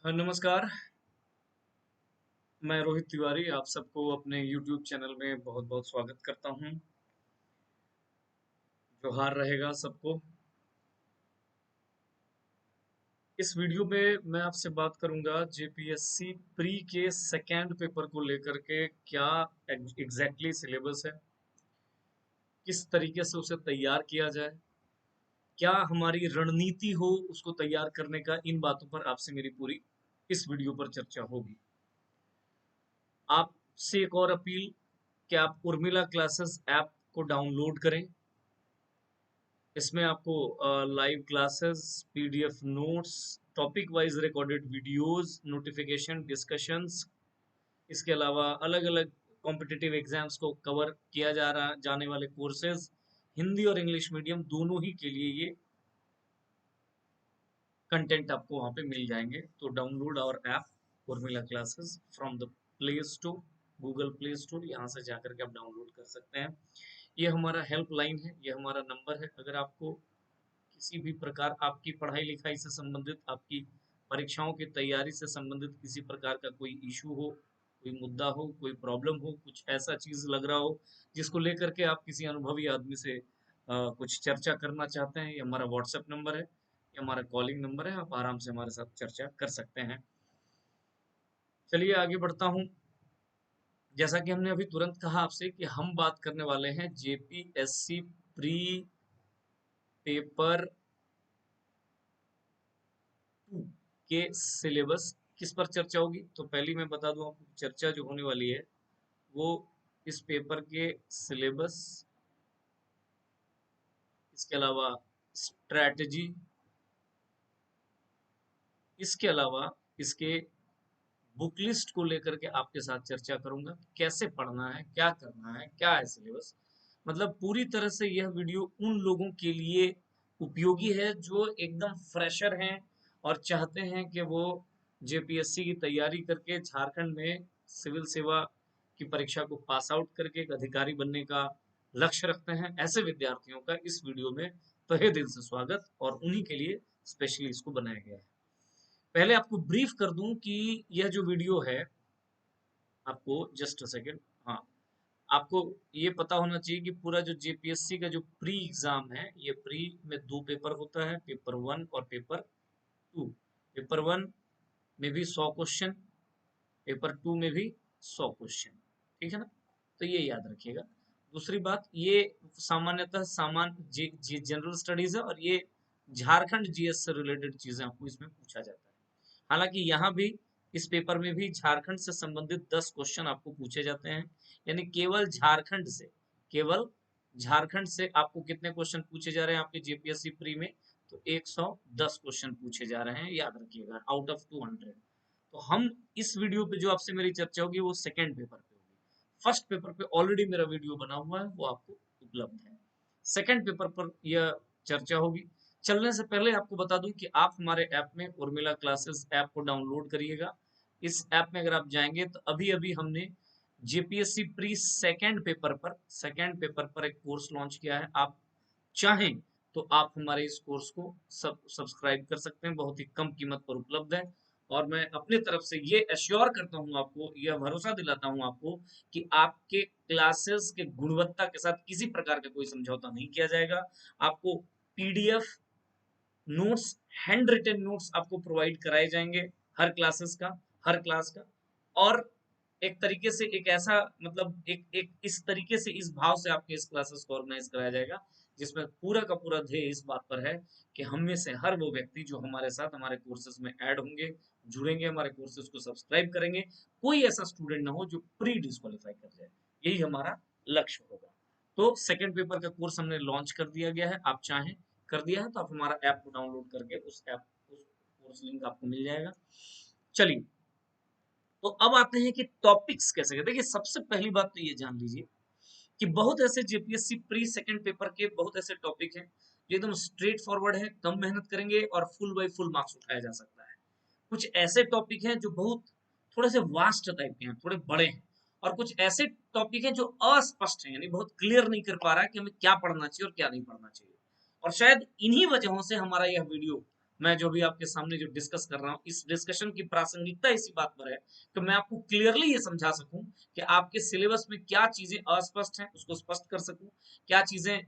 हाँ, नमस्कार। मैं रोहित तिवारी आप सबको अपने YouTube चैनल में बहुत-बहुत स्वागत करता हूँ। जोहार रहेगा सबको। इस वीडियो में मैं आपसे बात करूँगा जेपीएससी प्री के सेकंड पेपर को लेकर के क्या एग्जैक्टली सिलेबस है, किस तरीके से उसे तैयार किया जाए, क्या हमारी रणनीति हो उसको तैयार करने का, इन बातों पर आपसे मेरी पूरी इस वीडियो पर चर्चा होगी। आपसे एक और अपील कि आप उर्मिला क्लासेस ऐप को डाउनलोड करें। इसमें आपको live classes, PDF notes, topic wise recorded videos, notification, discussions, इसके अलावा अलग अलग कॉम्पिटिटिव एग्जाम्स को कवर किया जाने वाले कोर्सेज हिंदी और इंग्लिश मीडियम दोनों ही के लिए ये कंटेंट आपको वहाँ पे मिल जाएंगे। तो download our app Urmila classes from the play store, Google play store, यहाँ से जाकर के आप डाउनलोड कर सकते हैं। ये हमारा हेल्पलाइन है, ये हमारा नंबर है। अगर आपको किसी भी प्रकार आपकी पढ़ाई लिखाई से संबंधित, आपकी परीक्षाओं की तैयारी से संबंधित किसी प्रकार का कोई इशू हो, कोई मुद्दा हो, कोई प्रॉब्लम हो, कुछ ऐसा चीज लग रहा हो जिसको लेकर के आप किसी अनुभवी आदमी से कुछ चर्चा करना चाहते हैं, ये हमारा व्हाट्सएप नंबर है, ये हमारा कॉलिंग नंबर है, आप आराम से हमारे साथ चर्चा कर सकते हैं। चलिए आगे बढ़ता हूँ। जैसा कि हमने अभी तुरंत कहा आपसे कि हम बात करने वाले हैं जेपीएससी प्री पेपर 2 के सिलेबस किस पर चर्चा होगी। तो पहली मैं बता दूं आपको, चर्चा जो होने वाली है वो इस पेपर के सिलेबस, इसके अलावा स्ट्रैटेजी, इसके अलावा इसके बुक लिस्ट को लेकर के आपके साथ चर्चा करूंगा। कैसे पढ़ना है, क्या करना है, क्या है सिलेबस। मतलब पूरी तरह से यह वीडियो उन लोगों के लिए उपयोगी है जो एकदम फ्रेशर हैं और चाहते हैं कि वो जेपीएससी की तैयारी करके झारखंड में सिविल सेवा की परीक्षा को पास आउट करके एक अधिकारी बनने का लक्ष्य रखते हैं। ऐसे विद्यार्थियों का इस वीडियो में तहे दिल से स्वागत, और उन्हीं के लिए स्पेशली इसको बनाया गया है। पहले आपको ब्रीफ कर दूं कि यह जो वीडियो है, आपको जस्ट अ सेकेंड, हाँ, आपको ये पता होना चाहिए कि पूरा जो जेपीएससी का जो प्री एग्जाम है, ये प्री में दो पेपर होता है, पेपर 1 और पेपर 2। पेपर 1 में भी 100 क्वेश्चन, पेपर 2 में भी 100 क्वेश्चन, ठीक है ना। तो ये याद रखिएगा। दूसरी बात, ये सामान्यतः जनरल स्टडीज है, और ये झारखंड जीएस से रिलेटेड चीजें आपको इसमें पूछा जाता है। हालांकि यहाँ भी इस पेपर में भी झारखंड से संबंधित 10 क्वेश्चन आपको पूछे जाते हैं। यानी केवल झारखंड से आपको कितने क्वेश्चन पूछे जा रहे हैं आपके जेपीएससी प्री में। तो 110 क्वेश्चन पूछे जा रहे हैं, याद रखिएगा, आउट ऑफ 200। तो हम इस वीडियो पे जो आपसे मेरी चर्चा होगी वो सेकंड पेपर पे होगी। फर्स्ट पेपर पे ऑलरेडी मेरा वीडियो बना हुआ है, वो आपको उपलब्ध है। सेकंड पेपर पर यह चर्चा होगी। चलने से पहले आपको बता दूं कि आप हमारे ऐप में उर्मिला क्लासेस ऐप को डाउनलोड करिएगा। इस ऐप में अगर आप जाएंगे तो अभी अभी हमने जेपीएससी प्री सेकंड पेपर पर एक कोर्स लॉन्च किया है। आप चाहें तो आप हमारे इस कोर्स को सब्सक्राइब कर सकते हैं, बहुत ही कम कीमत पर उपलब्ध है। और मैं अपने तरफ से ये एश्योर करता हूं आपको, यह भरोसा दिलाता हूं आपको कि आपके क्लासेस के गुणवत्ता के साथ किसी प्रकार का कोई समझौता नहीं किया जाएगा। आपको PDF notes, handwritten notes आपको प्रोवाइड कराए जाएंगे हर क्लासेस का, हर क्लास का। और एक तरीके से एक ऐसा, मतलब एक इस तरीके से, इस भाव से आपके इस क्लासेस को ऑर्गेनाइज कराया जाएगा जिसमें पूरा का पूरा ध्येय इस बात पर है कि हम में से हर वो व्यक्ति जो हमारे साथ हमारे कोर्सेज में ऐड होंगे, जुड़ेंगे, हमारे कोर्सेज को सब्सक्राइब करेंगे, कोई ऐसा स्टूडेंट ना हो जो प्री डिस्क्वालीफाई कर जाए। यही हमारा लक्ष्य होगा। तो सेकंड पेपर का कोर्स हमने लॉन्च कर दिया गया है। आप चाहें, कर दिया है तो आप हमारा ऐप को डाउनलोड करके उस कोर्स लिंक आपको मिल जाएगा। चलिए, तो अब आते हैं कि टॉपिक्स कैसे। देखिए, सबसे पहली बात तो ये जान लीजिए कि बहुत ऐसे जेपीएससी प्री सेकंड पेपर के बहुत ऐसे टॉपिक हैं जो एकदम स्ट्रेट फॉरवर्ड है, कम मेहनत करेंगे और फुल बाय फुल मार्क्स उठाया जा सकता है। कुछ ऐसे टॉपिक हैं जो बहुत थोड़े से वास्ट टाइप के हैं, थोड़े बड़े हैं। और कुछ ऐसे टॉपिक हैं जो अस्पष्ट हैं, यानी बहुत क्लियर नहीं कर पा रहा है कि हमें क्या पढ़ना चाहिए और क्या नहीं पढ़ना चाहिए। और शायद इन्हीं वजहों से हमारा यह वीडियो मैं जो भी आपके सामने जो डिस्कस कर रहा हूँ, इस डिस्कशन की प्रासंगिकता इसी बात पर है कि मैं आपको क्लियरली ये समझा सकूं कि आपके सिलेबस में क्या चीजें अस्पष्ट हैं उसको स्पष्ट कर सकूं, क्या चीजें,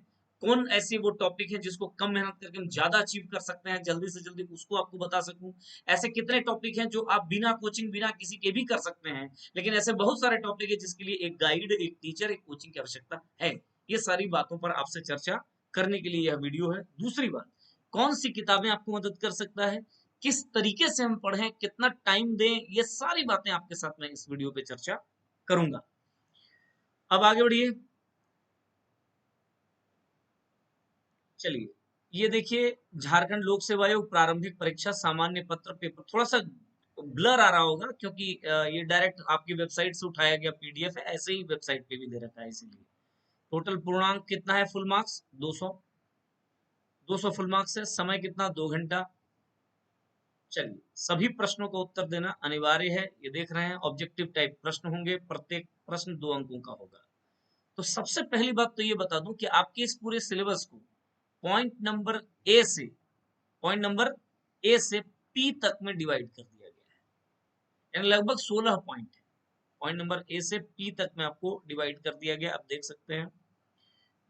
कौन ऐसी वो टॉपिक है जिसको कम मेहनत करके हम ज्यादा अचीव कर सकते हैं जल्दी से जल्दी, उसको आपको बता सकूं। ऐसे कितने टॉपिक हैं जो आप बिना कोचिंग बिना किसी के भी कर सकते हैं, लेकिन ऐसे बहुत सारे टॉपिक है जिसके लिए एक गाइड, एक टीचर, एक कोचिंग की आवश्यकता है। ये सारी बातों पर आपसे चर्चा करने के लिए यह वीडियो है। दूसरी बात, कौन सी किताबें आपको मदद कर सकता है, किस तरीके से हम पढ़ें, कितना टाइम दें, ये सारी बातें आपके साथ में इस वीडियो पे चर्चा करूंगा। अब आगे बढ़िए, चलिए ये देखिए, झारखंड लोक सेवा आयोग प्रारंभिक परीक्षा सामान्य पत्र पेपर, थोड़ा सा ब्लर आ रहा होगा क्योंकि ये डायरेक्ट आपकी वेबसाइट से उठाया गया पीडीएफ है, ऐसे ही वेबसाइट पे भी दे रखा है इसीलिए। टोटल पूर्णांक कितना है, फुल मार्क्स 200, 200 फुल मार्क्स है। समय कितना, 2 घंटा। चलिए, सभी प्रश्नों का उत्तर देना अनिवार्य है, ये देख रहे हैं ऑब्जेक्टिव टाइप प्रश्न होंगे, प्रत्येक प्रश्न 2 अंकों का होगा। तो सबसे पहली बात तो ये बता दूं कि आपके इस पूरे सिलेबस को पॉइंट नंबर ए से पॉइंट नंबर ए से पी तक में डिवाइड कर दिया गया है, यानी लगभग 16 पॉइंट है। पॉइंट नंबर ए से पी तक में आपको डिवाइड कर दिया गया। आप देख सकते हैं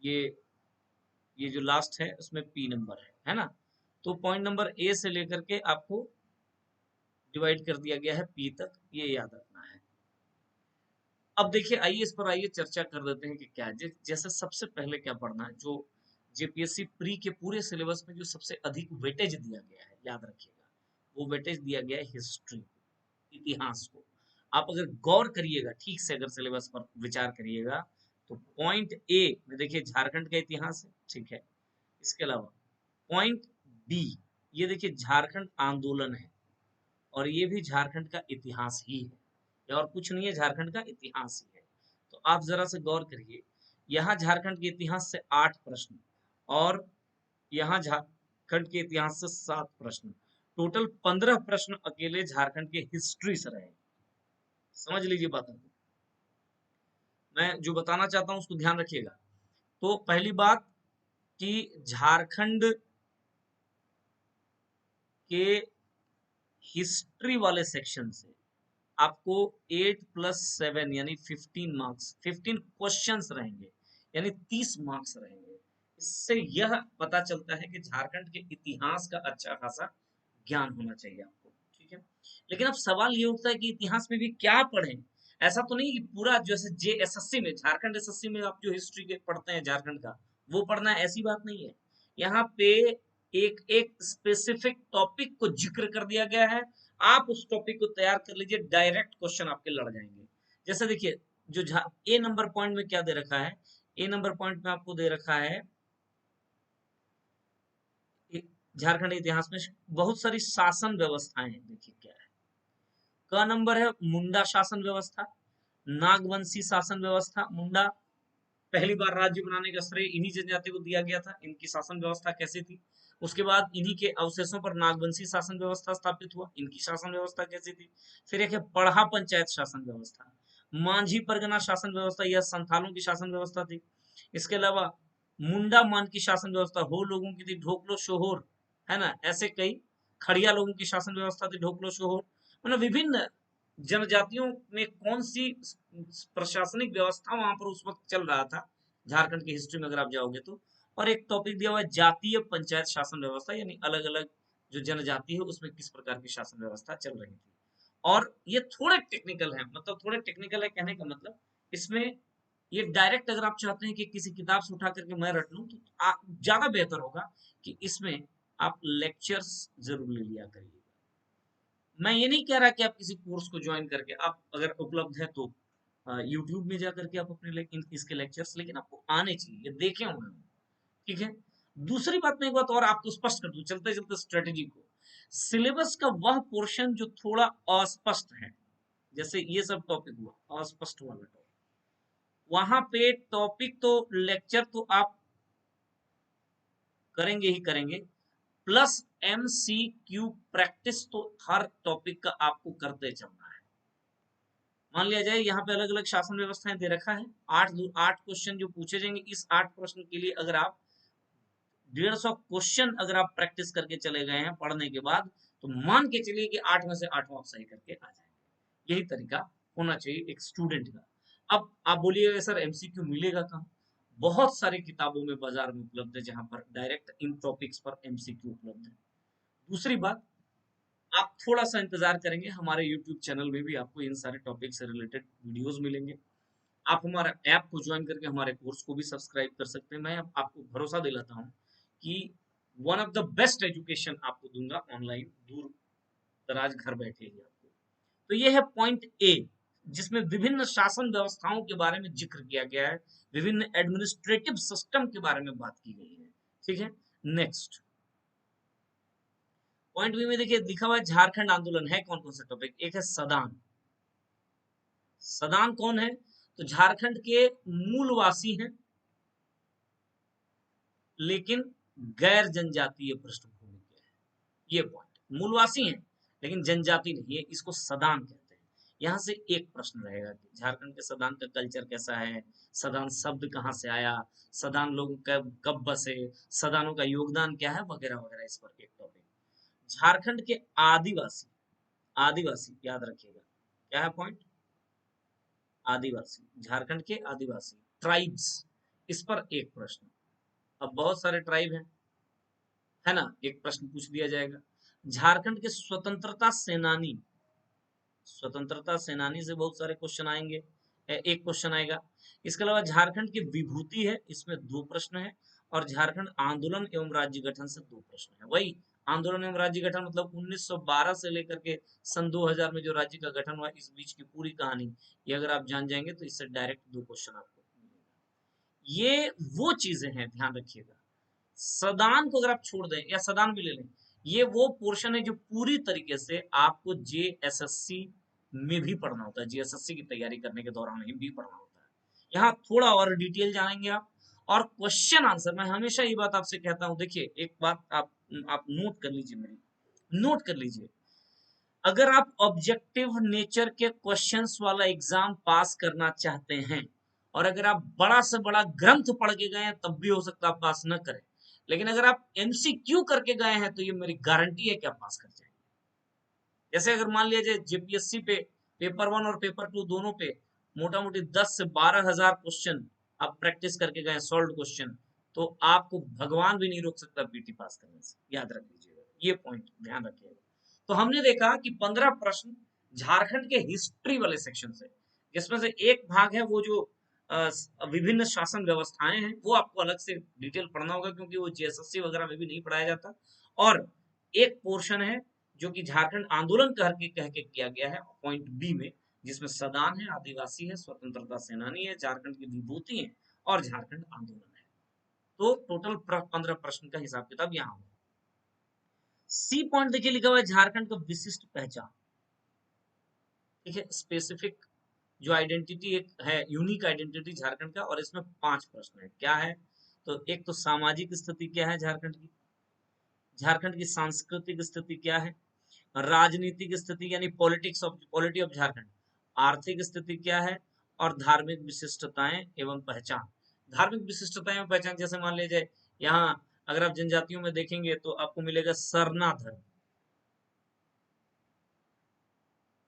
ये ये जो लास्ट है उसमें पी नंबर है ना। तो पॉइंट नंबर ए से लेकर के आपको डिवाइड कर दिया गया है पी तक, ये याद रखना है। अब देखिए, आइए इस पर आइए चर्चा कर देते हैं कि क्या जैसे सबसे पहले क्या पढ़ना है, जो जेपीएससी प्री के पूरे सिलेबस में जो सबसे अधिक वेटेज दिया गया है, याद रखिएगा, वो वेटेज दिया गया है हिस्ट्री, इतिहास को। आप अगर गौर करिएगा ठीक से, अगर सिलेबस पर विचार करिएगा, तो पॉइंट ए में देखिए झारखंड का इतिहास है, ठीक है। इसके अलावा पॉइंट बी, ये देखिए झारखंड आंदोलन है, और ये भी झारखंड का इतिहास ही है, ये और कुछ नहीं है, झारखंड का इतिहास ही है। तो आप जरा से गौर करिए, यहाँ झारखंड के इतिहास से 8 प्रश्न, और यहाँ झारखंड के इतिहास से 7 प्रश्न, टोटल 15 प्रश्न अकेले झारखंड के हिस्ट्री से रहे। समझ लीजिए बातों को, मैं जो बताना चाहता हूँ उसको ध्यान रखिएगा। तो पहली बात कि झारखंड के हिस्ट्री वाले सेक्शन से आपको 8+7 यानी 15 मार्क्स, 15 क्वेश्चंस रहेंगे, यानी 30 मार्क्स रहेंगे। इससे यह पता चलता है कि झारखंड के इतिहास का अच्छा खासा ज्ञान होना चाहिए आपको, ठीक है। लेकिन अब सवाल ये उठता है कि इतिहास में भी क्या पढ़ें। ऐसा तो नहीं कि पूरा जैसे जेएसएससी में, झारखंड एसएससी में आप जो हिस्ट्री के पढ़ते हैं झारखंड का, वो पढ़ना है, ऐसी बात नहीं है। यहाँ पे एक एक स्पेसिफिक टॉपिक को जिक्र कर दिया गया है, आप उस टॉपिक को तैयार कर लीजिए, डायरेक्ट क्वेश्चन आपके लड़ जाएंगे। जैसे देखिए, जो ए नंबर पॉइंट में क्या दे रखा है, ए नंबर पॉइंट में आपको दे रखा है झारखंड इतिहास में बहुत सारी शासन व्यवस्थाएं हैं। देखिए क्या है, क नंबर है मुंडा शासन व्यवस्था, नागवंशी शासन व्यवस्था। मुंडा पहली बार राज्य बनाने का श्रेय इन्हीं जनजाति को दिया गया था, इनकी शासन व्यवस्था कैसी थी। उसके बाद इन्हीं के अवशेषों पर नागवंशी शासन व्यवस्था स्थापित हुआ, इनकी शासन व्यवस्था कैसी थी। फिर एक है पढ़ा पंचायत शासन व्यवस्था, मांझी परगना शासन व्यवस्था, यह संथालों की शासन व्यवस्था थी। इसके अलावा मुंडा मान की शासन व्यवस्था, हो लोगों की थी, ढोकलो शोहोर, है ना, ऐसे कई। खड़िया लोगों की शासन व्यवस्था थी, ढोकलो शोहोर। मतलब विभिन्न जनजातियों में कौन सी प्रशासनिक व्यवस्था वहां पर उस वक्त चल रहा था, झारखंड की हिस्ट्री में अगर आप जाओगे तो। और एक टॉपिक दिया हुआ है जातीय पंचायत शासन व्यवस्था, यानी अलग अलग जो जनजाति है उसमें किस प्रकार की शासन व्यवस्था चल रही थी। और ये थोड़े टेक्निकल है, मतलब थोड़े टेक्निकल है कहने का मतलब, इसमें ये डायरेक्ट अगर आप चाहते हैं कि किसी किताब से उठा करके मैं रट लूं, तो ज्यादा बेहतर होगा कि इसमें आप लेक्चर्स जरूर ले लिया करिए। मैं ये नहीं कह रहा कि आप किसी कोर्स को ज्वाइन करके, आप अगर उपलब्ध है तो यूट्यूब में जा करके आप अपने इसके लेक्चर्स, लेकिन आपको आने चाहिए, ये देखे होंगे, ठीक है। दूसरी बात, मैं एक बात और आपको स्पष्ट कर दूं चलते चलते स्ट्रेटेजी को, सिलेबस का वह पोर्शन जो थोड़ा अस्पष्ट है, जैसे ये सब टॉपिक हुआ अस्पष्ट वाला टॉपिक, वहां पे टॉपिक तो लेक्चर तो आप करेंगे ही करेंगे, प्लस एमसीक्यू प्रैक्टिस तो हर टॉपिक का आपको करते चलना है। मान लिया जाए यहाँ पे अलग अलग शासन व्यवस्थाएं दे रखा है, 8 8 क्वेश्चन जो पूछे जाएंगे, इस 8 प्रश्न के लिए अगर आप 150 क्वेश्चन अगर आप प्रैक्टिस करके चले गए हैं पढ़ने के बाद, तो मान के चलिए कि 8 में से 8 आप सही करके आ जाएंगे। यही तरीका होना चाहिए एक स्टूडेंट का। अब आप बोलिएगा सर एमसीक्यू मिलेगा कहाँ? बहुत सारी किताबों में बाजार में उपलब्ध है जहां पर डायरेक्ट इन टॉपिक्स पर एमसीक्यू उपलब्ध है। दूसरी बात, आप थोड़ा सा इंतजार करेंगे, हमारे यूट्यूब चैनल में भी आपको इन सारे टॉपिक से रिलेटेड वीडियोस मिलेंगे। आप हमारा ऐप को ज्वाइन करके हमारे कोर्स को भी सब्सक्राइब कर सकते हैं। मैं आपको भरोसा दिलाता हूँ कि one of the best education आपको दूंगा ऑनलाइन, दूर दराज घर बैठे ही आपको। तो ये है पॉइंट ए, जिसमें विभिन्न शासन व्यवस्थाओं के बारे में जिक्र किया गया है, विभिन्न एडमिनिस्ट्रेटिव सिस्टम के बारे में बात की गई है। ठीक है, नेक्स्ट पॉइंट बी में देखिए लिखा हुआ है झारखंड आंदोलन है कौन कौन सा टॉपिक। एक है सदान। सदान कौन है? तो झारखंड के मूलवासी हैं लेकिन गैर जनजातीय पृष्ठभूमि के हैं। ये पॉइंट, मूलवासी हैं लेकिन जनजाति नहीं है, इसको सदान कहते हैं। यहाँ से एक प्रश्न रहेगा कि झारखंड के सदान का कल्चर कैसा है, सदान शब्द कहाँ से आया, सदान लोग कब बसे, सदानों का योगदान क्या है, वगैरह वगैरह, इस पर एक टॉपिक। झारखंड के आदिवासी, आदिवासी याद रखिएगा क्या है पॉइंट, आदिवासी, झारखंड के आदिवासी ट्राइब्स, इस पर एक प्रश्न। अब बहुत सारे ट्राइब हैं, है ना, एक प्रश्न पूछ दिया जाएगा। झारखंड के स्वतंत्रता सेनानी, स्वतंत्रता सेनानी से बहुत सारे क्वेश्चन आएंगे, एक क्वेश्चन आएगा। इसके अलावा झारखंड की विभूति है, इसमें 2 प्रश्न है। और झारखंड आंदोलन एवं राज्य गठन से 2 प्रश्न है। वही आंदोलन एवं राज्य गठन मतलब 1912 से लेकर के सन 2000 में जो राज्य का गठन हुआ, इस बीच की पूरी कहानी, ये अगर आप जान जाएंगे तो इससे डायरेक्ट 2 क्वेश्चन आपको मिलेगा। ये वो चीजें हैं, ध्यान रखिएगा। सदान को अगर आप छोड़ दें या सदान भी ले लें, ये वो पोर्शन है जो पूरी तरीके से आपको जेएसएससी में भी पढ़ना होता है, जेएसएससी की तैयारी करने के दौरान भी पढ़ना होता है। यहाँ थोड़ा और डिटेल जानेंगे आप, और क्वेश्चन आंसर, मैं हमेशा ये बात आपसे कहता हूँ, देखिए एक बात आप नोट कर लीजिए, मेरी नोट कर लीजिए। अगर आप ऑब्जेक्टिव नेचर के क्वेश्चंस वाला एग्जाम पास करना चाहते हैं, और अगर आप बड़ा से बड़ा ग्रंथ पढ़ के गए हैं तब भी हो सकता है आप पास न करें, लेकिन अगर आप एमसीक्यू करके गए हैं तो ये मेरी गारंटी है कि आप पास कर जाएंगे। जैसे अगर मान लिया जाए जेपीएससी पे पेपर 1 और पेपर 2 दोनों पे मोटा मोटी 10 से 12,000 क्वेश्चन आप प्रैक्टिस करके गए, सॉल्व क्वेश्चन, तो आपको भगवान भी नहीं रोक सकता पीटी पास करने से, याद रख लीजिएगा, ये पॉइंट ध्यान रखिएगा। तो हमने देखा कि 15 प्रश्न झारखंड के हिस्ट्री वाले सेक्शन से, जिसमें से एक भाग है वो जो विभिन्न शासन व्यवस्थाएं हैं, वो आपको अलग से डिटेल पढ़ना होगा क्योंकि वो जेएसएससी वगैरह में भी नहीं पढ़ाया जाता। और एक पोर्शन है जो कि झारखंड आंदोलन कह के किया गया है पॉइंट बी में, जिसमें सदान है, आदिवासी है, स्वतंत्रता सेनानी है, झारखंड की विभूति है और झारखंड आंदोलन है। तो टोटल 15 प्रश्न का हिसाब किताब यहाँ होगा। सी पॉइंट देखिए लिखा हुआ है झारखंड का विशिष्ट पहचान। ठीक है, स्पेसिफिक जो आइडेंटिटी एक है, यूनिक आइडेंटिटी झारखंड का, और इसमें 5 प्रश्न है। क्या है? तो एक तो सामाजिक स्थिति क्या है झारखंड की, झारखंड की सांस्कृतिक स्थिति क्या है, राजनीतिक स्थिति यानी पॉलिटी ऑफ झारखंड, आर्थिक स्थिति क्या है, और धार्मिक विशिष्टताएं एवं पहचान। धार्मिक विशिष्टताएं एवं पहचान, जैसे मान लीजिए यहाँ अगर आप जनजातियों में देखेंगे तो आपको मिलेगा सरना धर्म।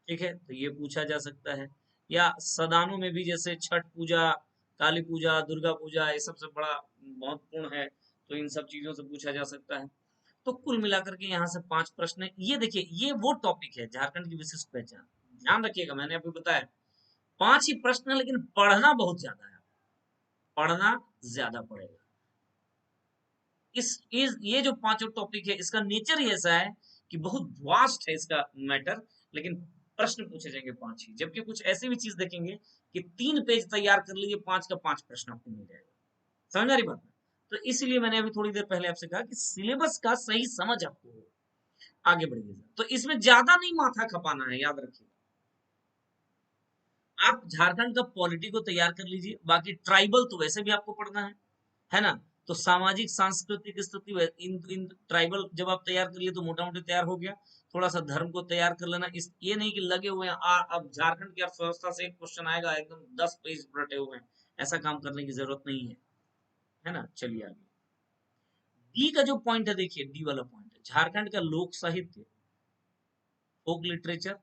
ठीक है, तो ये पूछा जा सकता है। या सदानों में भी जैसे छठ पूजा, काली पूजा, दुर्गा पूजा, ये सबसे बड़ा महत्वपूर्ण है, तो इन सब चीजों से पूछा जा सकता है। तो कुल मिलाकर के यहाँ से 5 प्रश्न है। ये देखिए, ये वो टॉपिक है झारखंड की विशिष्ट पहचान। ध्यान रखिएगा, मैंने अभी बताया 5 ही प्रश्न है, लेकिन पढ़ना बहुत ज्यादा है, पढ़ना ज्यादा पड़ेगा। ये जो 5 टॉपिक है, इसका नेचर ही ऐसा है कि बहुत वास्ट है इसका मैटर, लेकिन प्रश्न पूछे जाएंगे 5 ही। जबकि कुछ ऐसी भी चीज देखेंगे कि 3 पेज तैयार कर लीजिए, 5 का 5 प्रश्न आपको मिल जाएगा। समझ आ रही बात? तो इसलिए मैंने अभी थोड़ी देर पहले आपसे कहा कि सिलेबस का सही समझ आपको हो, आगे बढ़िएगा। तो इसमें ज्यादा नहीं माथा खपाना है, याद रखिए। आप झारखंड का पॉलिटी को तैयार कर लीजिए, बाकी ट्राइबल तो वैसे भी आपको पढ़ना है ना। तो सामाजिक सांस्कृतिक स्थिति, इन ट्राइबल जब आप तैयार कर लिए तो मोटा मोटी तैयार हो गया। थोड़ा सा धर्म को तैयार कर लेना, इस ये नहीं कि लगे हुए हैं अब झारखंड की अर्थव्यवस्था से एक क्वेश्चन आएगा एकदम 10 पेज रटे हुए हैं, ऐसा काम करने की जरूरत नहीं है ना। चलिए आगे, डी का जो पॉइंट है, देखिए डी वाला पॉइंट है, झारखंड का लोक साहित्य, फोक लिटरेचर,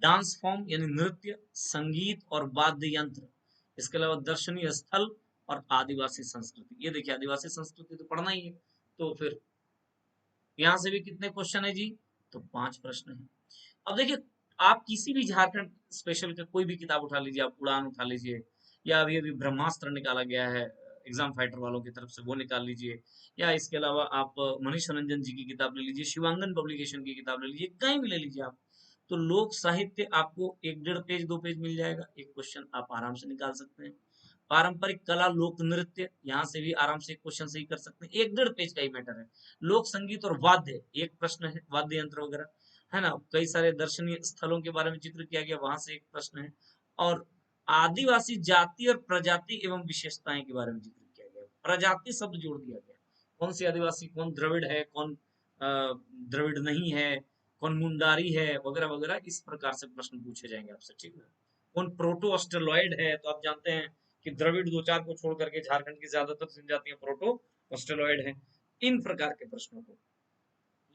डांस फॉर्म यानी नृत्य, संगीत और वाद्य यंत्र, इसके अलावा दर्शनीय स्थल और आदिवासी संस्कृति। ये देखिए आदिवासी संस्कृति तो पढ़ना ही है, तो फिर यहाँ से भी कितने क्वेश्चन है जी, तो 5 प्रश्न है। अब देखिए आप किसी भी झारखंड स्पेशल का कोई भी किताब उठा लीजिए, आप उड़ान उठा लीजिए, या अभी अभी ब्रह्मास्त्र निकाला गया है एग्जाम फाइटर वालों की तरफ से, वो निकाल लीजिए, या इसके अलावा आप मनीष रंजन जी की किताब ले लीजिए, शिवांगन पब्लिकेशन की किताब ले लीजिए, कहीं भी ले लीजिए आप, तो लोक साहित्य आपको 1 1.5 पेज 2 पेज मिल जाएगा, एक क्वेश्चन आप आराम से निकाल सकते हैं। पारंपरिक कला लोक नृत्य, यहाँ से भी आराम से एक क्वेश्चन सही कर सकते हैं, 1 1.5 पेज का ही मैटर है। लोक संगीत और वाद्य, एक प्रश्न है, वाद्य यंत्र वगैरह, है ना। कई सारे दर्शनीय स्थलों के बारे में जिक्र किया गया, वहां से एक प्रश्न है। और आदिवासी जाति और प्रजाति एवं विशेषताएं के बारे में जिक्र किया गया, प्रजाति शब्द जोड़ दिया गया, कौन सी आदिवासी, कौन द्रविड़ है, कौन द्रविड़ नहीं है, कौन मुंडारी है, वगैरह वगैरह, इस प्रकार से प्रश्न पूछे जाएंगे आपसे, ठीक है। कौन प्रोटो ऑस्ट्रेलॉइड है, तो आप जानते हैं कि द्रविड़ 2 4 को छोड़ करके झारखंड की ज्यादातर जनजातियां प्रोटो ऑस्ट्रेलॉइड है। इन प्रकार के प्रश्नों को,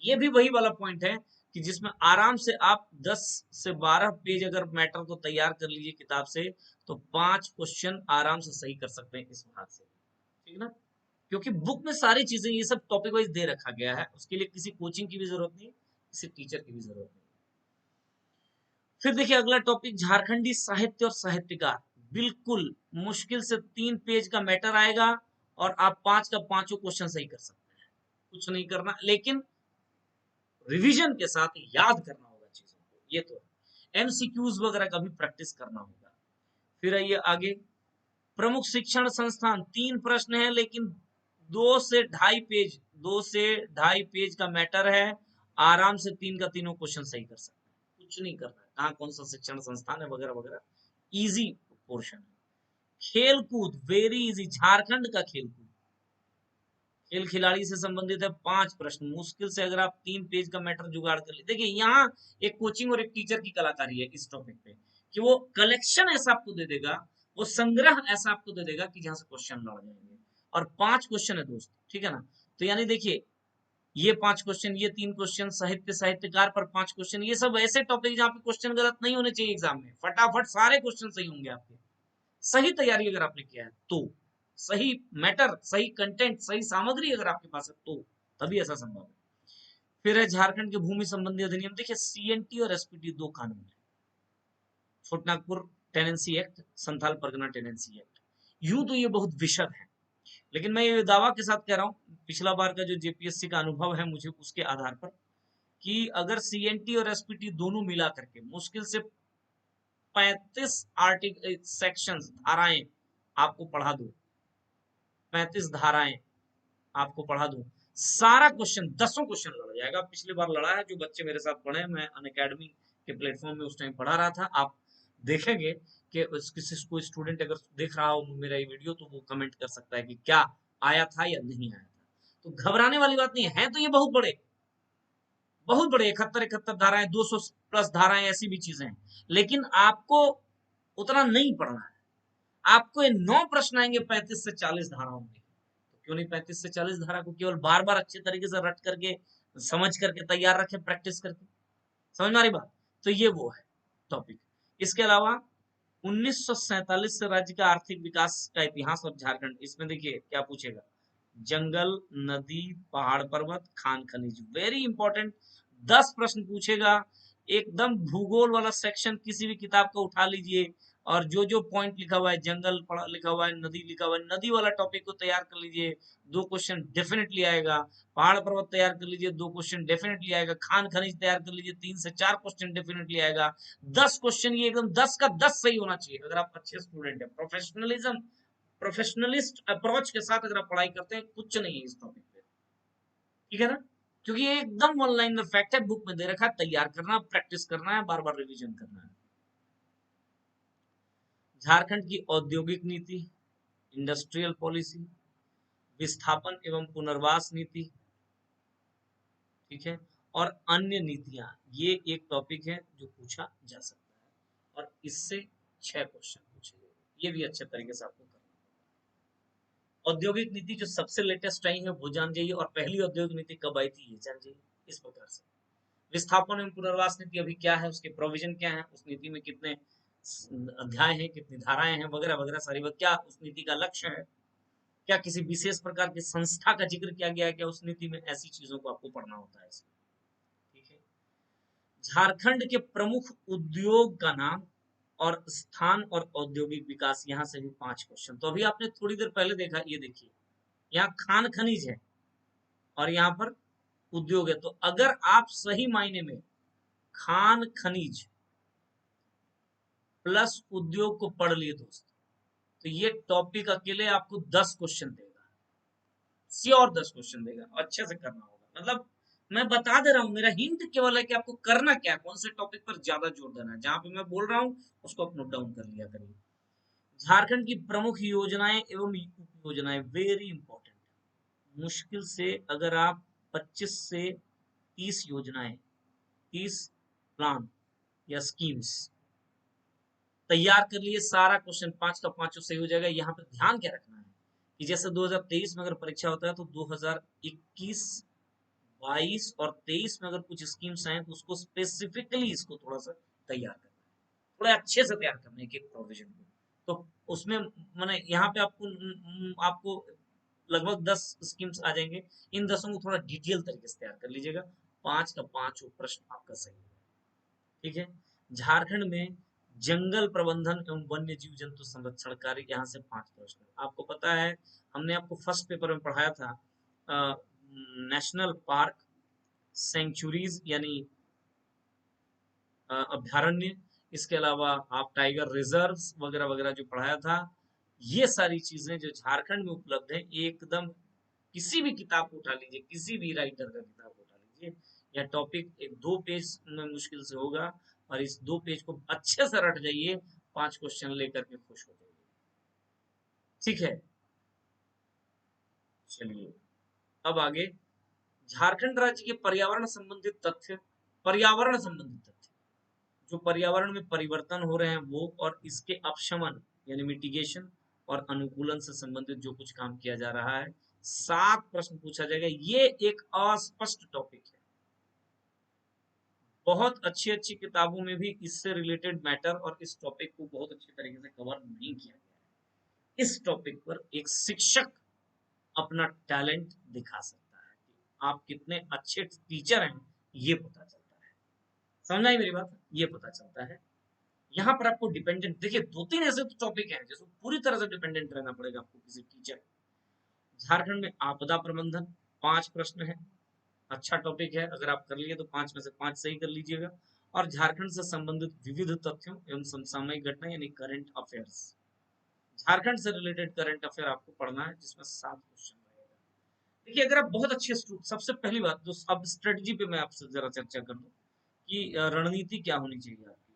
ये भी वही वाला पॉइंट है कि जिसमें आराम से आप 10 से 12 पेज अगर मैटर को तैयार कर लीजिए किताब से, तो 5 क्वेश्चन आराम से सही कर सकते हैं इस भाग से, ठीक ना। क्योंकि बुक में सारी चीजें ये सब टॉपिक वाइज दे रखा गया है, उसके लिए किसी कोचिंग की भी जरूरत नहीं, किसी टीचर की भी जरूरत नहीं। फिर देखिए अगला टॉपिक, झारखंडी साहित्य और साहित्यकार, बिल्कुल मुश्किल से 3 पेज का मैटर आएगा और आप 5 का 5 क्वेश्चन सही कर सकते हैं, कुछ नहीं करना, लेकिन रिवीजन के साथ याद करना होगा चीजों को, ये तो है। एमसीक्यूज वगैरह का भी प्रैक्टिस करना होगा। फिर आइए आगे, प्रमुख शिक्षण संस्थान, 3 प्रश्न है, लेकिन 2 से 2.5 पेज, 2 से 2.5 पेज का मैटर है, आराम से 3 का तीनों क्वेश्चन सही कर सकते हैं, कुछ नहीं करना है, कहाँ कौन सा शिक्षण संस्थान है वगैरह वगैरह, इजी पोर्शन है। खेल कूद वेरी इजी, झारखंड का खेल कूद, खेल खिलाड़ी से संबंधित है, 5 प्रश्न, मुश्किल से अगर आप 3 पेज का मैटर जुगाड़ कर ले। देखिए यहाँ एक कोचिंग और एक टीचर की कलाकारी है इस टॉपिक पे, कि वो कलेक्शन ऐसा आपको दे देगा, वो संग्रह ऐसा आपको दे देगा कि जहां से क्वेश्चन लड़ जाएंगे। और 5 क्वेश्चन है दोस्त, ठीक है ना। तो यानी देखिए ये 5 क्वेश्चन, ये 3 क्वेश्चन, साहित्य साहित्यकार पर 5 क्वेश्चन, ये सब ऐसे टॉपिक जहाँ पे क्वेश्चन गलत नहीं होने चाहिए एग्जाम में, फटाफट सारे क्वेश्चन सही होंगे आपके, सही तैयारी अगर आपने किया है तो, सही मैटर, सही कंटेंट, सही सामग्री अगर आपके पास है तो, तभी ऐसा संभव है। फिर है झारखंड के भूमि संबंधी अधिनियम, देखिए सीएनटी और एसपीटी 2 कानून है, Chhotanagpur tenancy act, Santhal Pargana tenancy act. यूं तो ये बहुत विशद है, लेकिन मैं ये दावा के साथ कह रहा हूँ, पिछला बार का जो जेपीएससी का अनुभव है मुझे, उसके आधार पर, कि अगर सीएनटी और एसपीटी दोनों मिला करके मुश्किल से 35 आर्टिकल सेक्शन धाराएं आपको पढ़ा दो, 35 धाराएं आपको पढ़ा दूं, सारा क्वेश्चन 10 क्वेश्चन लड़ जाएगा। पिछली बार लड़ा है, जो बच्चे मेरे साथ पढ़े, मैं अनअकैडमी के प्लेटफॉर्म में उस टाइम पढ़ा रहा था, आप देखेंगे कि किसी कोई स्टूडेंट अगर देख रहा हो मेरा ये वीडियो, तो वो कमेंट कर सकता है कि क्या आया था या नहीं आया था। तो घबराने वाली बात नहीं है, तो ये बहुत बड़े, बहुत बड़े 71 धाराएं, 200 प्लस धाराएं, ऐसी भी चीजें हैं, लेकिन आपको उतना नहीं पढ़ना है। आपको ये 9 प्रश्न आएंगे 35 से 40 धाराओं में, क्यों नहीं 35 से 40 धारा को केवल बार बार अच्छे तरीके से रट करके, समझ करके तैयार रखें, प्रैक्टिस करके, समझ में आ रही बात। तो ये वो है टॉपिक। इसके अलावा 1947 से राज्य का आर्थिक विकास का इतिहास और झारखंड, इसमें देखिए क्या पूछेगा, जंगल, नदी, पहाड़ पर्वत, खान खनिज, वेरी इंपॉर्टेंट, 10 प्रश्न पूछेगा। एकदम भूगोल वाला सेक्शन किसी भी किताब का उठा लीजिए, और जो जो पॉइंट लिखा हुआ है, जंगल पढ़ा लिखा हुआ है, नदी लिखा हुआ है, नदी वाला टॉपिक को तैयार कर लीजिए, 2 क्वेश्चन डेफिनेटली आएगा। पहाड़ पर्वत तैयार कर लीजिए, 2 क्वेश्चन डेफिनेटली आएगा। खान खनिज तैयार कर लीजिए, 3 से 4 क्वेश्चन डेफिनेटली आएगा। 10 क्वेश्चन, ये एकदम 10 का 10 सही होना चाहिए अगर आप अच्छे स्टूडेंट है, प्रोफेशनलिज्म, प्रोफेशनलिस्ट अप्रोच के साथ अगर आप पढ़ाई करते हैं, कुछ नहीं है इस टॉपिक पे, ठीक है ना। क्योंकि ये एकदम वन लाइन में फैक्ट है, बुक में दे रखा है, तैयार करना, प्रैक्टिस करना है, बार बार रिवीजन करना है। झारखंड की औद्योगिक नीति, इंडस्ट्रियल पॉलिसी, विस्थापन एवं पुनर्वास नीति, ठीक है, और अन्य नीतियां, ये एक टॉपिक है जो पूछा जा सकता है, और इससे 6 क्वेश्चन पूछे गए, ये भी अच्छे तरीके से आपको करना होगा। औद्योगिक नीति जो सबसे लेटेस्ट आई है वो जान जाइए, और पहली औद्योगिक नीति कब आई थी ये जान जाइए। इस प्रकार से विस्थापन एवं पुनर्वास नीति अभी क्या है, उसके प्रोविजन क्या है, उस नीति में कितने अध्याय हैं, कितनी धाराएं हैं, वगैरह वगैरह सारी बात, क्या उस नीति का लक्ष्य है, क्या किसी विशेष प्रकार की संस्था का जिक्र किया गया है क्या उस नीति में, ऐसी चीजों को आपको पढ़ना होता है इसमें। ठीक है। झारखंड के प्रमुख उद्योग का नाम और स्थान और औद्योगिक विकास, यहाँ से भी 5 क्वेश्चन। तो अभी आपने थोड़ी देर पहले देखा, ये देखिए यहाँ खान खनिज है और यहाँ पर उद्योग है, तो अगर आप सही मायने में खान खनिज प्लस उद्योग को पढ़ लिए दोस्त, तो ये टॉपिक अकेले आपको 10 क्वेश्चन देगा, श्योर 10 क्वेश्चन देगा, अच्छे से करना होगा। मतलब मैं बता दे रहा हूँ, मेरा हिंट केवल है कि आपको करना क्या है, कौन से टॉपिक पर ज्यादा जोर देना है, जहां पे मैं बोल रहा हूँ उसको आप नोट डाउन कर लिया करिए। झारखंड की प्रमुख योजनाएं एवं उप योजनाएं, वेरी इंपॉर्टेंट। मुश्किल से अगर आप 25 से 30 योजनाएं, 30 प्लान या स्कीम्स तैयार कर लिए, सारा क्वेश्चन 5 का 5 सही हो जाएगा। यहाँ पे ध्यान क्या रखना है कि जैसे 2023 में अगर परीक्षा होता है तो 2021, 22 और 23 में अगर कुछ स्कीम्स आए तो उसको स्पेसिफिकली इसको थोड़ा सा तैयार करना है, थोड़ा अच्छे से तैयार करना है एक प्रोविजन को। तो उसमें मैंने यहाँ पे आपको लगभग 10 स्कीम्स आ जाएंगे, इन 10 को थोड़ा डिटेल तरीके से तैयार कर लीजिएगा, 5 का 5 प्रश्न आपका सही है। ठीक है। झारखंड में जंगल प्रबंधन एवं वन्य जीव जंतु संरक्षण कार्य, यहाँ से 5 प्रश्न। आपको पता है हमने आपको फर्स्ट पेपर में पढ़ाया था नेशनल पार्क सेंचुरीज यानी अभ्यारण्य, इसके अलावा आप टाइगर रिजर्व्स वगैरह वगैरह जो पढ़ाया था, ये सारी चीजें जो झारखंड में उपलब्ध है, एकदम किसी भी किताब को उठा लीजिए, किसी भी राइटर का किताब को उठा लीजिए, यह टॉपिक एक 2 पेज में मुश्किल से होगा, और इस 2 पेज को अच्छे से रट जाइए, 5 क्वेश्चन लेकर के खुश हो जाइए। ठीक है, चलिए अब आगे। झारखंड राज्य के पर्यावरण संबंधित तथ्य, पर्यावरण संबंधित तथ्य, जो पर्यावरण में परिवर्तन हो रहे हैं वो, और इसके अपशमन यानी मिटिगेशन और अनुकूलन से संबंधित जो कुछ काम किया जा रहा है, 7 प्रश्न पूछा जाएगा। ये एक अस्पष्ट टॉपिक है, बहुत अच्छी अच्छी किताबों में भी इससे रिलेटेड मैटर और इस टॉपिक को बहुत अच्छी तरीके से कवर नहीं किया गया है। इस टॉपिक पर एक शिक्षक अपना टैलेंट दिखा सकता है कि आप कितने अच्छे टीचर हैं, ये पता चलता है। समझ आई मेरी बात, ये पता चलता है। यहाँ पर आपको डिपेंडेंट, देखिए 2-3 ऐसे टॉपिक हैं जिसको पूरी तरह से डिपेंडेंट रहना पड़ेगा आपको किसी टीचर। झारखंड में आपदा प्रबंधन, 5 प्रश्न है, अच्छा टॉपिक है, अगर आप कर लिए तो 5 में से 5 सही कर लीजिएगा। और झारखंड से संबंधित विविध तथ्यों एवं समसामयिक घटना यानी करंट अफेयर्स, झारखंड से रिलेटेड करंट अफेयर आपको पढ़ना है, जिसमें 7 क्वेश्चन रहेगा। देखिए अगर आप बहुत अच्छे स्टूडेंट, सबसे पहली बात जो अब स्ट्रेटजी पे मैं आपसे जरा चर्चा कर लूं कि रणनीति क्या होनी चाहिए आपकी।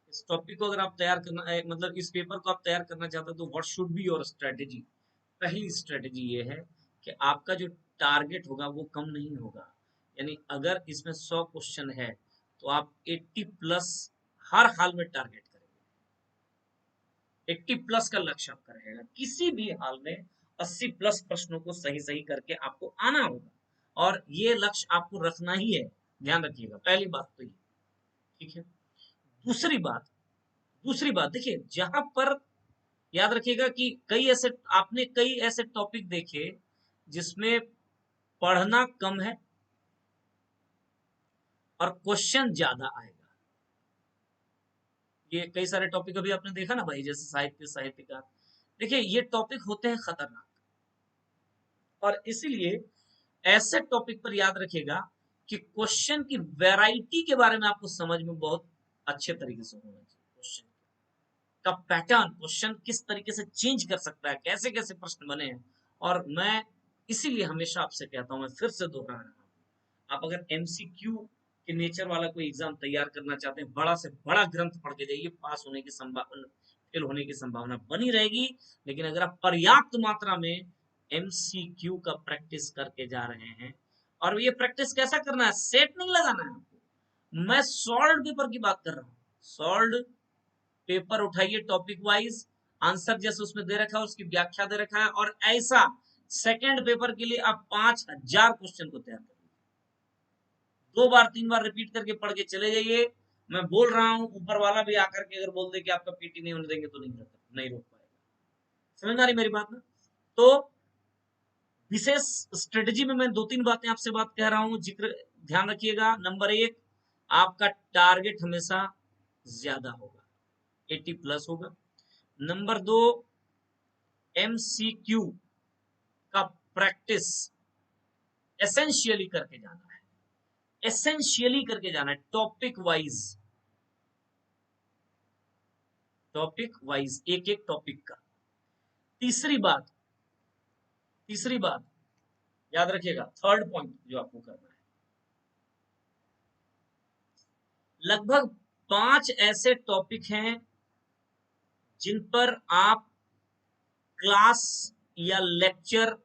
इस टॉपिक को अगर आप तैयार करना मतलब इस पेपर को आप तैयार करना चाहते हो तो what should be your strategy. पहली स्ट्रेटेजी ये है कि आपका जो टारगेट होगा वो कम नहीं होगा, यानी अगर इसमें 100 क्वेश्चन है तो आप 80 प्लस हर हाल में टारगेट करेंगे, 80 प्लस का लक्ष्य आपका रहेगा, किसी भी हाल में 80 प्लस प्रश्नों को सही सही करके आपको आना होगा, और ये लक्ष्य आपको रखना ही है, ध्यान रखिएगा, पहली बात तो ये। ठीक है। दूसरी बात, दूसरी बात देखिए, जहां पर याद रखिएगा कि कई ऐसे टॉपिक देखे जिसमें पढ़ना कम है और क्वेश्चन ज्यादा आएगा। ये कई सारे टॉपिक अभी आपने देखा ना भाई, जैसे साहित्य, साहित्यकार, देखिए ये टॉपिक होते हैं खतरनाक, और इसीलिए ऐसे टॉपिक पर याद रखिएगा कि क्वेश्चन की वैरायटी के बारे में आपको समझ में बहुत अच्छे तरीके से होना चाहिए। क्वेश्चन का पैटर्न, क्वेश्चन किस तरीके से चेंज कर सकता है, कैसे कैसे प्रश्न बने हैं। और मैं इसीलिए हमेशा आपसे कहता हूं, मैं फिर से दोहरा रहा हूं, आप अगर एमसीक्यू के नेचर वाला कोई एग्जाम तैयार करना चाहते हैं, बड़ा से बड़ा ग्रंथ पढ़ के जाइए, पास होने की संभावना, फेल होने की संभावना बनी रहेगी। लेकिन अगर आप पर्याप्त मात्रा में एमसीक्यू का प्रैक्टिस करके जा रहे हैं, और ये प्रैक्टिस कैसा करना है, सेट नहीं लगाना है आपको, मैं सॉल्व पेपर की बात कर रहा हूँ। सॉल्व पेपर उठाइए टॉपिक वाइज, आंसर जैसे उसमें दे रखा है उसकी व्याख्या दे रखा है, और ऐसा सेकंड पेपर के लिए आप 5000 क्वेश्चन को तैयार करिए, 2 बार 3 बार रिपीट करके पढ़ के चले जाइए। मैं बोल रहा हूं, ऊपर वाला भी आकर के अगर बोल दे कि आपका पीटी नहीं होने देंगे तो नहीं रोक पाएगा। समझ में आ रही मेरी बात ना? तो विशेष स्ट्रेटजी में मैं 2-3 बातें आपसे बात कह रहा हूं, जिक्र ध्यान रखिएगा। नंबर 1, आपका टारगेट हमेशा ज्यादा होगा, 80 प्लस होगा। नंबर 2, एमसीक्यू का प्रैक्टिस एसेंशियली करके जाना है, एसेंशियली करके जाना है, टॉपिक वाइज एक एक टॉपिक का। तीसरी बात याद रखिएगा, थर्ड पॉइंट जो आपको करना है, लगभग 5 ऐसे टॉपिक हैं जिन पर आप क्लास या लेक्चर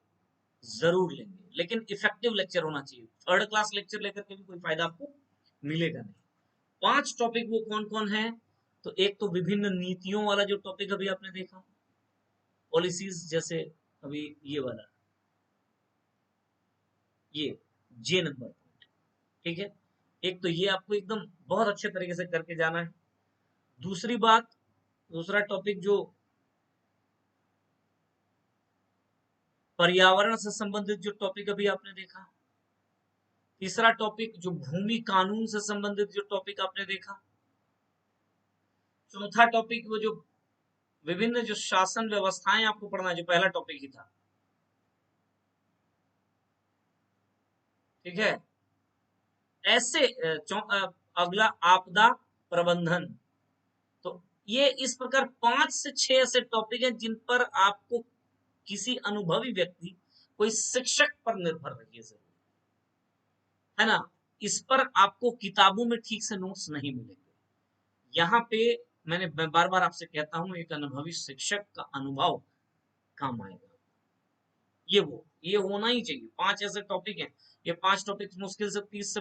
जरूर लेंगे, लेकिन इफेक्टिव लेक्चर होना चाहिए। थर्ड क्लास लेक्चर लेकर के भी कोई फायदा आपको मिलेगा नहीं। 5 टॉपिक वो कौन कौन है? तो एक तो विभिन्न नीतियों वाला जो टॉपिक अभी आपने देखा, पॉलिसीज, जैसे अभी ये वाला, ये जे नंबर पॉइंट, ठीक है। एक तो ये आपको एकदम बहुत अच्छे तरीके से करके जाना है। दूसरी बात, दूसरा टॉपिक जो पर्यावरण से संबंधित जो टॉपिक अभी आपने देखा। तीसरा टॉपिक जो भूमि कानून से संबंधित जो टॉपिक आपने देखा। चौथा टॉपिक वो जो विभिन्न जो शासन व्यवस्थाएं आपको पढ़ना है, जो पहला टॉपिक ही था, ठीक है। ऐसे अगला आपदा प्रबंधन। तो ये इस प्रकार 5 से 6 ऐसे टॉपिक हैं जिन पर आपको किसी अनुभवी व्यक्ति, कोई शिक्षक पर निर्भर रहिए जरूर, है ना। इस पर आपको किताबों में ठीक से नोट्स नहीं मिलेंगे। यहाँ पे मैं बार बार आपसे कहता हूँ, एक अनुभवी शिक्षक का अनुभव काम आएगा। ये होना ही चाहिए। 5 ऐसे टॉपिक हैं, ये 5 टॉपिक मुश्किल से 30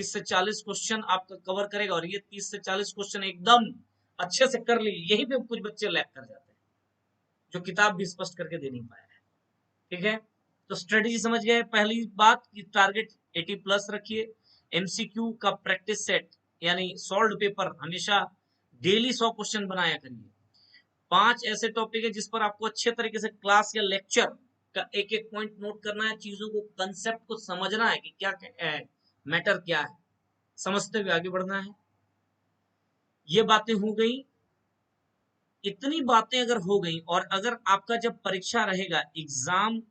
से 40 क्वेश्चन आपका कवर करेगा, और ये 30 से 40 क्वेश्चन एकदम अच्छे से कर ली। यही पे कुछ बच्चे लैग कर जाते हैं, जो किताब भी स्पष्ट करके दे नहीं पाया है, ठीक है। तो स्ट्रेटेजी समझ गए। पहली बात कि टारगेट 80 प्लस रखिए। एमसीक्यू का प्रैक्टिस सेट यानी सॉल्व पेपर हमेशा डेली 100 क्वेश्चन बनाया करिए। 5 ऐसे टॉपिक है जिस पर आपको अच्छे तरीके से क्लास या लेक्चर का एक एक पॉइंट नोट करना है, चीजों को, कंसेप्ट को समझना है कि क्या है, मैटर क्या है, समझते हुए आगे बढ़ना है। ये बातें हो गई। इतनी बातें अगर हो गई, और अगर आपका जब परीक्षा रहेगा, एग्जाम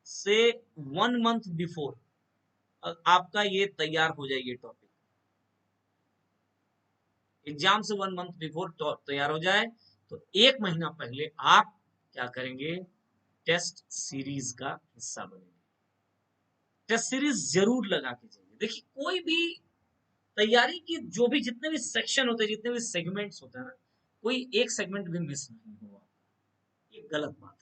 से 1 मंथ बिफोर आपका ये तैयार हो जाए, ये टॉपिक एग्जाम से 1 मंथ बिफोर तैयार हो जाए, तो 1 महीना पहले आप क्या करेंगे, टेस्ट सीरीज का हिस्सा बनेंगे। टेस्ट सीरीज जरूर लगा के जाइए। देखिए, कोई भी तैयारी की जो भी जितने भी सेक्शन होते हैं, जितने भी सेगमेंट्स होते हैं ना, कोई एक सेगमेंट भी मिस नहीं हुआ, ये गलत बात है।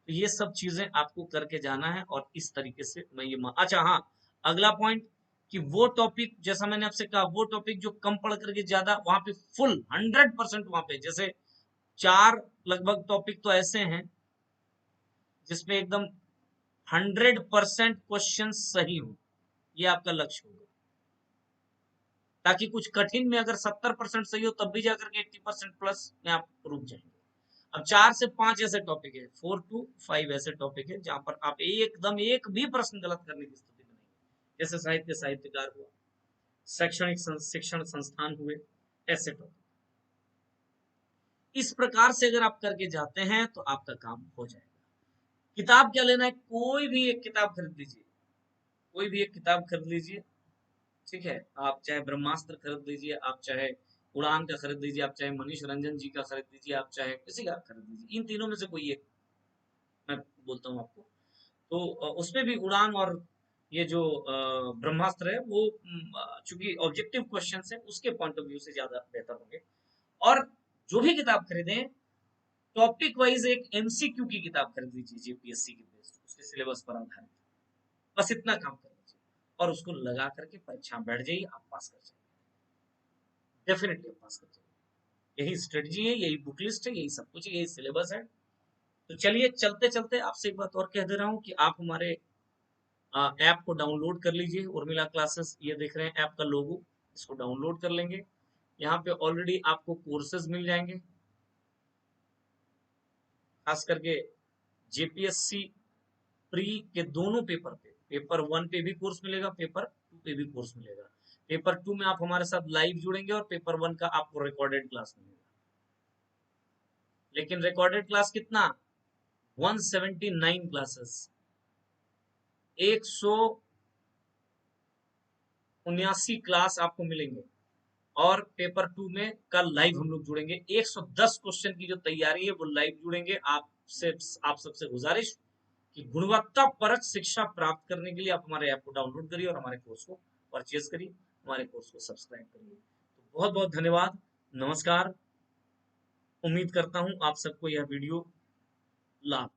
तो ये सब चीजें आपको करके जाना है, और इस तरीके से मैं ये अच्छा हाँ, अगला पॉइंट कि वो टॉपिक, जैसा मैंने आपसे कहा, वो टॉपिक जो कम पढ़ करके ज्यादा, वहां पे फुल 100% वहां पे, जैसे 4 लगभग टॉपिक तो ऐसे हैं जिसमें एकदम 100% क्वेश्चन सही हो, ये आपका लक्ष्य होगा। ताकि कुछ कठिन में अगर 70% सही हो, तब भी जाकर के 80% प्लस में आप रुक जाएंगे। अब 4 से 5 ऐसे टॉपिक है, 4 to 5 ऐसे टॉपिक है जहां पर आप एकदम एक भी प्रश्न गलत करने की स्थिति में नहीं। जैसे साहित्यकार हुआ, शैक्षणिक शिक्षण संस्थान हुए, ऐसे टॉपिक। इस प्रकार से अगर आप करके जाते हैं तो आपका काम हो जाएगा। किताब क्या लेना है, कोई भी एक किताब खरीद लीजिए, कोई भी एक किताब खरीद लीजिए, ठीक है। आप चाहे ब्रह्मास्त्र खरीद लीजिए, आप चाहे उड़ान का खरीद लीजिए, आप चाहे मनीष रंजन जी का खरीद लीजिए, आप चाहे किसी का खरीद लीजिए, इन तीनों में से कोई एक मैं बोलता हूँ आपको। तो उसमें भी उड़ान और ये जो ब्रह्मास्त्र है, वो चूंकि ऑब्जेक्टिव क्वेश्चन है, उसके पॉइंट ऑफ व्यू से ज्यादा बेहतर होंगे। और जो भी किताब खरीदें, टॉपिक वाइज एक एमसीक्यू की किताब खरीद लीजिए, जेपीएससी के बेस्ड, उसके सिलेबस पर आधारित। बस इतना काम कर लीजिए, और उसको लगा करके परीक्षा बैठ जाइए, आप पास कर जाइए, डेफिनेटली आप पास कर जाइए। यही स्ट्रेटजी है, यही बुक लिस्ट है, यही सब कुछ है, यही सिलेबस है। तो चलिए चलते चलते आपसे एक बात और कह दे रहा हूँ कि आप हमारे ऐप को डाउनलोड कर लीजिए, उर्मिला क्लासेस, ये देख रहे हैं ऐप का लोगो, इसको डाउनलोड कर लेंगे। यहाँ पे ऑलरेडी आपको कोर्सेज मिल जाएंगे, खास करके जेपीएससी प्री के दोनों पेपर पे, पेपर 1 पे भी कोर्स मिलेगा, पेपर 2 पे भी कोर्स मिलेगा। पेपर 2 में आप हमारे साथ लाइव जुड़ेंगे और पेपर 1 का आपको रिकॉर्डेड क्लास मिलेगा। लेकिन रिकॉर्डेड क्लास कितना, 179 क्लासेस, 179 क्लास आपको मिलेंगे। और पेपर 2 में कल लाइव हम लोग जुड़ेंगे, 110 क्वेश्चन की जो तैयारी है वो लाइव जुड़ेंगे। आपसे, आप सबसे गुजारिश कि गुणवत्ता परक शिक्षा प्राप्त करने के लिए आप हमारे ऐप को डाउनलोड करिए और हमारे कोर्स को परचेज करिए, हमारे कोर्स को सब्सक्राइब करिए। तो बहुत बहुत धन्यवाद, नमस्कार। उम्मीद करता हूं आप सबको यह वीडियो लाभ